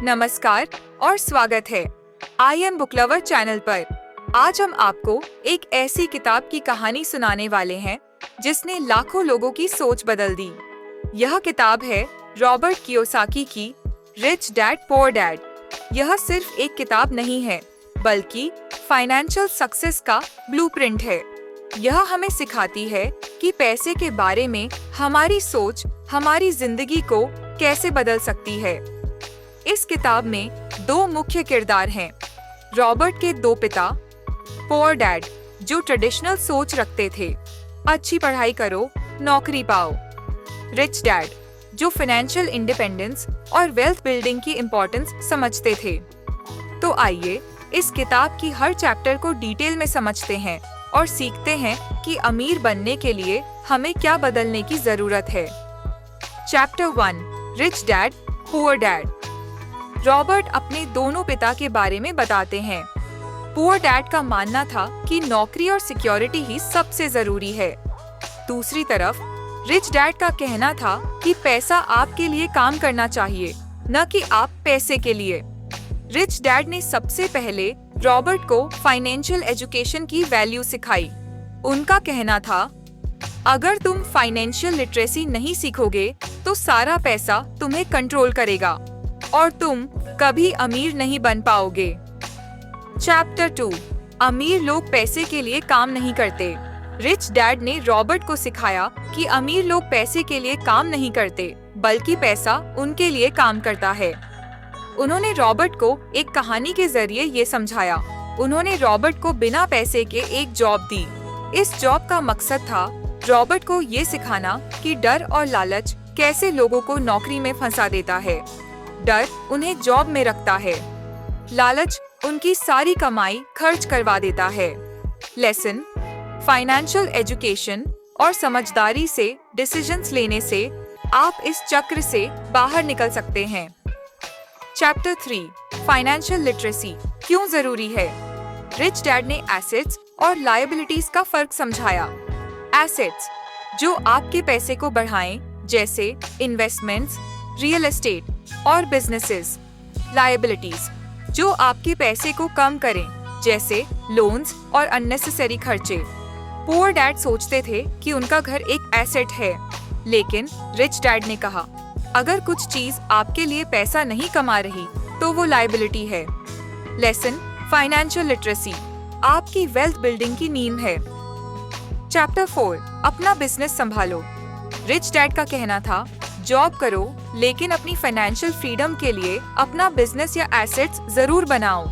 नमस्कार और स्वागत है I am book lover channel पर। आज हम आपको एक ऐसी किताब की कहानी सुनाने वाले हैं जिसने लाखों लोगों की सोच बदल दी। यह किताब है रॉबर्ट कियोसाकी की रिच डैड पुअर डैड। यह सिर्फ एक किताब नहीं है बल्कि फाइनेंशियल सक्सेस का ब्लूप्रिंट है। यह हमें सिखाती है कि पैसे के बारे में हमारी सोच हमारी जिंदगी को कैसे बदल सकती है। इस किताब में दो मुख्य किरदार हैं। रॉबर्ट के दो पिता, पुअर डैड जो ट्रेडिशनल सोच रखते थे, अच्छी पढ़ाई करो, नौकरी पाओ। रिच डैड जो फाइनेंशियल इंडिपेंडेंस और वेल्थ बिल्डिंग की इम्पोर्टेंस समझते थे। तो आइए इस किताब की हर चैप्टर को डिटेल में समझते हैं और सीखते हैं कि अमीर बनने के लिए हमें क्या बदलने की जरूरत है। Chapter 1, rich dad poor dad. Robert अपने दोनों पिता के बारे में बताते हैं। पुअर डैड का मानना था कि नौकरी और सिक्योरिटी ही सबसे जरूरी है। दूसरी तरफ रिच डैड का कहना था कि पैसा आपके लिए काम करना चाहिए, न कि आप पैसे के लिए। रिच डैड ने सबसे पहले रॉबर्ट को फाइनेंशियल एजुकेशन की वैल्यू सिखाई। उनका कहना था, अगर तुम फाइनेंशियल लिटरेसी नहीं सीखोगे तो सारा पैसा तुम्हें कंट्रोल करेगा और तुम कभी अमीर नहीं बन पाओगे। चैप्टर 2, अमीर लोग पैसे के लिए काम नहीं करते। रिच डैड ने रॉबर्ट को सिखाया कि अमीर लोग पैसे के लिए काम नहीं करते बल्कि पैसा उनके लिए काम करता है। उन्होंने रॉबर्ट को एक कहानी के जरिए ये समझाया। उन्होंने रॉबर्ट को बिना पैसे के एक जॉब दी। इस जॉब का मकसद था रॉबर्ट को ये सिखाना कि डर और लालच कैसे लोगों को नौकरी में फंसा देता है। डर उन्हें जॉब में रखता है, लालच उनकी सारी कमाई खर्च करवा देता है। लेसन, फाइनेंशियल एजुकेशन और समझदारी से डिसीजंस लेने से आप इस चक्र से बाहर निकल सकते हैं। चैप्टर 3, फाइनेंशियल लिटरेसी क्यों जरूरी है। रिच डैड ने एसेट्स और लायबिलिटीज का फर्क समझाया। एसेट्स जो आपके पैसे को बढ़ाएं, जैसे इन्वेस्टमेंट्स, रियल एस्टेट और बिजनेसेस। लायबिलिटीज जो आपके पैसे को कम करें, जैसे लोन्स और अननेसेसरी खर्चे। पुअर डैड सोचते थे कि उनका घर एक एसेट है, लेकिन रिच डैड ने कहा, अगर कुछ चीज आपके लिए पैसा नहीं कमा रही तो वो लायबिलिटी है। लेसन, फाइनेंशियल लिटरेसी आपकी वेल्थ बिल्डिंग की नींव है। चैप्टर 4, अपना बिजनेस संभालो। रिच डैड का कहना था, जॉब करो लेकिन अपनी फाइनेंशियल फ्रीडम के लिए अपना बिजनेस या एसेट्स जरूर बनाओ।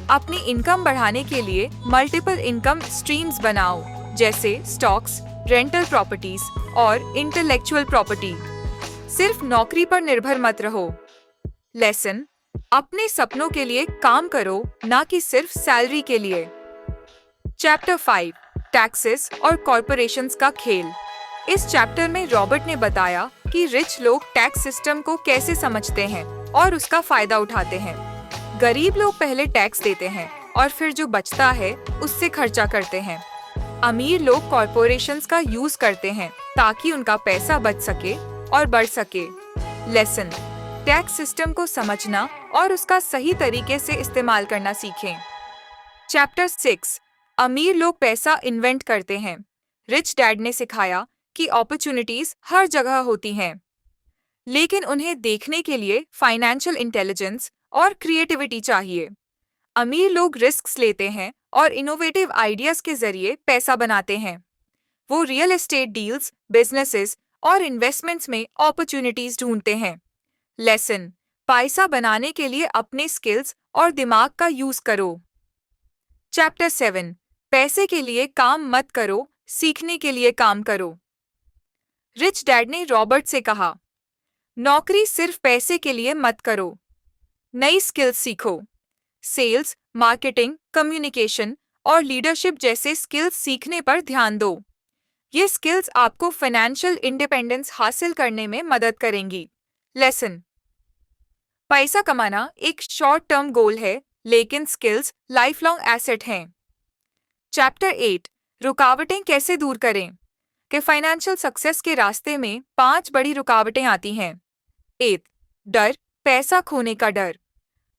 अपनी इनकम बढ़ाने के लिए मल्टीपल इनकम स्ट्रीम्स बनाओ, जैसे स्टॉक्स, रेंटल प्रॉपर्टीज और इंटेलेक्चुअल प्रॉपर्टी। सिर्फ नौकरी पर निर्भर मत रहो। लेसन, अपने सपनों के लिए काम करो, ना कि सिर्फ सैलरी के लिए। चैप्टर 5, टैक्सेस और कॉर्पोरेशंस का खेल। इस चैप्टर में रॉबर्ट ने बताया कि रिच लोग टैक्स सिस्टम को कैसे समझते हैं और उसका फायदा उठाते हैं। गरीब लोग पहले टैक्स देते हैं और फिर जो बचता है उससे खर्चा करते हैं। अमीर लोग कॉर्पोरेशंस का यूज करते हैं ताकि उनका पैसा बच सके और बढ़ सके। लेसन, टैक्स सिस्टम को समझना और उसका सही तरीके से इस्तेमाल करना सीखें। चैप्टर 6, अमीर लोग पैसा इन्वेंट करते हैं। रिच डैड ने सिखाया कि अपॉर्चुनिटीज हर जगह होती हैं, लेकिन उन्हें देखने के लिए फाइनेंशियल इंटेलिजेंस और क्रिएटिविटी चाहिए। अमीर लोग रिस्क्स लेते हैं और इनोवेटिव आइडियाज के जरिए पैसा बनाते हैं। वो रियल एस्टेट डील्स, बिजनेसेस और इन्वेस्टमेंट्स में अपॉर्चुनिटीज ढूंढते हैं। लेसन, पैसा बनाने के लिए अपने स्किल्स और दिमाग का यूज करो। चैप्टर 7, पैसे के लिए काम मत करो, सीखने के लिए काम करो। रिच डैड ने रॉबर्ट से कहा, नौकरी सिर्फ पैसे के लिए मत करो, नई स्किल्स सीखो। सेल्स, मार्केटिंग, कम्युनिकेशन और लीडरशिप जैसे स्किल्स सीखने पर ध्यान दो। ये स्किल्स आपको फाइनेंशियल इंडिपेंडेंस हासिल करने में मदद करेंगी। लेसन, पैसा कमाना एक शॉर्ट टर्म गोल है, लेकिन स्किल्स लाइफ लॉन्ग एसेट हैं। चैप्टर 8, रुकावटें कैसे दूर करें। कि फाइनेंशियल सक्सेस के रास्ते में 5 बड़ी रुकावटें आती हैं। 1, डर, पैसा खोने का डर।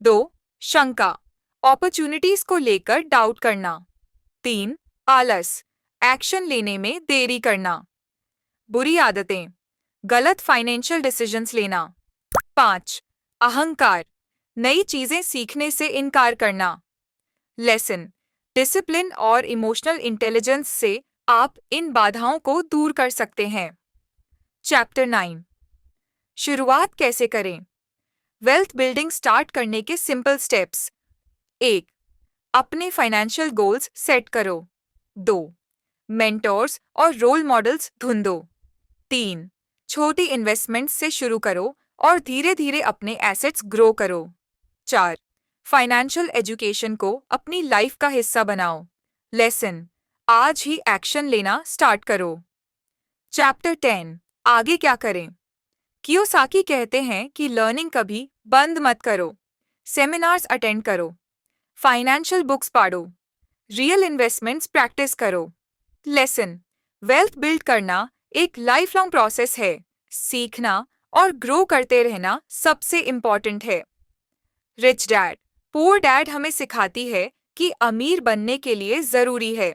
2. शंका, अपॉर्चुनिटीज को लेकर डाउट करना। 3. आलस, एक्शन लेने में देरी करना। बुरी आदतें, गलत फाइनेंशियल डिसीजंस लेना। 5. अहंकार, नई चीजें सीखने से इनकार करना। लेसन, डिसिप्लिन और इमोशनल इंटेलिजेंस से आप इन बाधाओं को दूर कर सकते हैं। चैप्टर 9, शुरुआत कैसे करें? वेल्थ बिल्डिंग स्टार्ट करने के सिंपल स्टेप्स। 1. अपने फाइनेंशियल गोल्स सेट करो। 2. मेंटोर्स और रोल मॉडल्स ढूंढो। 3. छोटी इन्वेस्टमेंट्स से शुरू करो और धीरे धीरे अपने एसेट्स ग्रो करो। 4. फाइनेंशियल एजुकेशन को अपनी लाइफ का हिस्सा बनाओ। लेसन, आज ही एक्शन लेना स्टार्ट करो। चैप्टर 10, आगे क्या करें? कियोसाकी कहते हैं कि लर्निंग कभी बंद मत करो। सेमिनार्स अटेंड करो, फाइनेंशियल बुक्स पढ़ो, रियल इन्वेस्टमेंट्स प्रैक्टिस करो। लेसन, वेल्थ बिल्ड करना एक लाइफ लॉन्ग प्रोसेस है। सीखना और ग्रो करते रहना सबसे इम्पॉर्टेंट है। रिच डैड पुअर डैड हमें सिखाती है कि अमीर बनने के लिए जरूरी है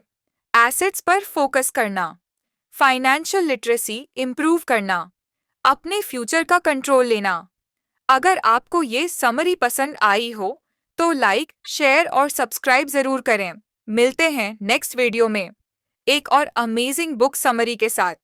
एसेट्स पर फोकस करना, फाइनेंशियल लिटरेसी इंप्रूव करना, अपने फ्यूचर का कंट्रोल लेना। अगर आपको ये समरी पसंद आई हो तो लाइक, शेयर और सब्सक्राइब जरूर करें। मिलते हैं नेक्स्ट वीडियो में एक और अमेजिंग बुक समरी के साथ।